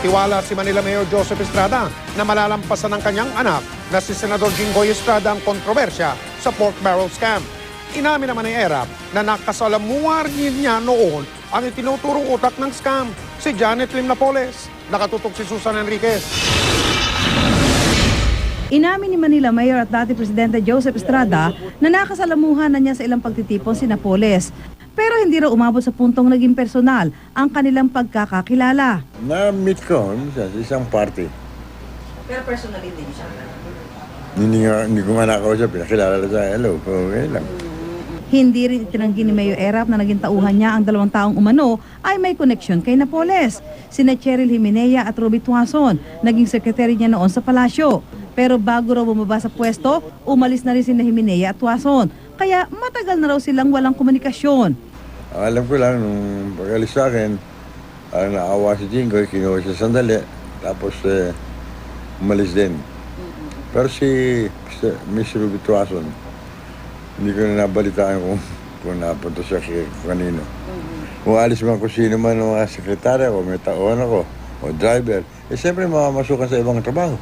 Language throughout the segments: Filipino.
Tiwala si Manila Mayor Joseph Estrada na malalampasan ng kanyang anak na si Senador Jinggoy Estrada ang kontrobersya sa pork barrel scam. Inamin naman ni Erap na nakasalamuha rin niya noon ang itinuturong utak ng scam, si Janet Lim Napoles. Nakatutok si Susan Enriquez. Inamin ni Manila Mayor at dati Presidente Joseph Estrada na nakasalamuhan na niya sa ilang pagtitipon si Napoles. Pero hindi raw umabot sa puntong naging personal ang kanilang pagkakakilala. Na-meet ko sa isang party. Pero personally din siya? Hindi ko nga nakausap, pinakilala sa hello, okay lang. Hindi rin itinanggi ni Mayor Erap na naging tauhan niya ang 2 taong umano ay may koneksyon kay Napoles. Sina Cheryl Jimenea at Ruby Tuason, naging sekretary niya noon sa palasyo. Pero bago raw bumaba sa pwesto, umalis na rin sina Jimenea at Tuason. Kaya matagal na raw silang walang komunikasyon. Alam ko lang, nung pag-alis sa akin, ang naawa si Jinggoy, kinuha siya sandali, tapos umalis din. Pero si Miss Ruby Tuason, hindi ko na nabalitaan kung napunta siya kanino. Kung alis man kung sino man ng mga sekretarya o may taon ako o driver, siyempre mamamasukan sa ibang trabaho.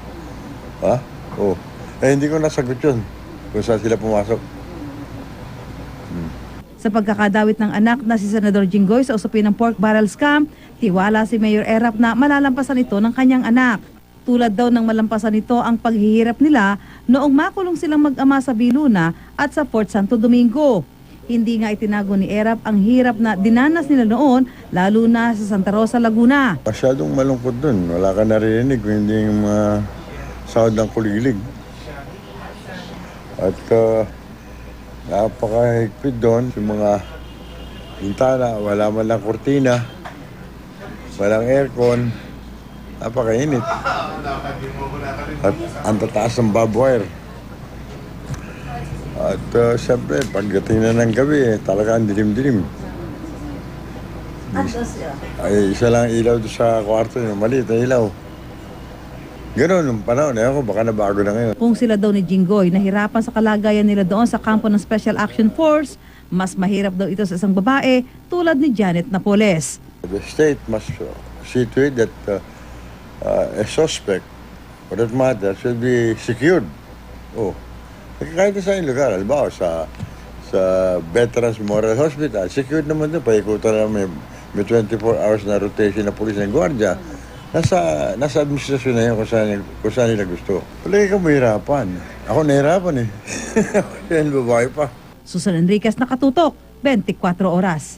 Ha? Oo. Hindi ko nasagot yun kung saan sila pumasok. Sa pagkakadawit ng anak na si Senador Jinggoy sa usapin ng pork barrel scam, tiwala si Mayor Erap na malalampasan ito ng kanyang anak. Tulad daw ng malampasan nito ang paghihirap nila noong makulong silang mag-ama sa Biluna at sa Port Santo Domingo. Hindi nga itinago ni Erap ang hirap na dinanas nila noon, lalo na sa Santa Rosa, Laguna. Masyadong malungkot dun. Wala ka narinig kung hindi yung sahod ng kulilig. At napakahigpit doon. Yung mga bintana, wala man lang kurtina, walang aircon, napakainit. At ang tataas ng barbed wire. At siyempre, pagdating na ng gabi, talaga ang dilim-dilim. Ay, isa lang ilaw doon sa kwarto niya, maliit na ilaw. Ganoon nung panahon, ako baka nabago na ngayon. Kung sila daw ni Jinggoy nahirapan sa kalagayan nila doon sa kampo ng Special Action Force, mas mahirap daw ito sa isang babae tulad ni Janet Napoles. The state must see to it that a suspect, for that matter, should be secured. Oh. Kahit sa isang lugar, halimbawa sa Veterans Memorial Hospital, secured naman doon. Paikutan na may 24 hours na rotation na pulis ng gwardiya. Nasa administrasyon na yun kung saan nila gusto. Palagi ka mahirapan. Ako nahirapan eh. Yan, babae pa. Susan Enriquez, Nakatutok, 24 Oras.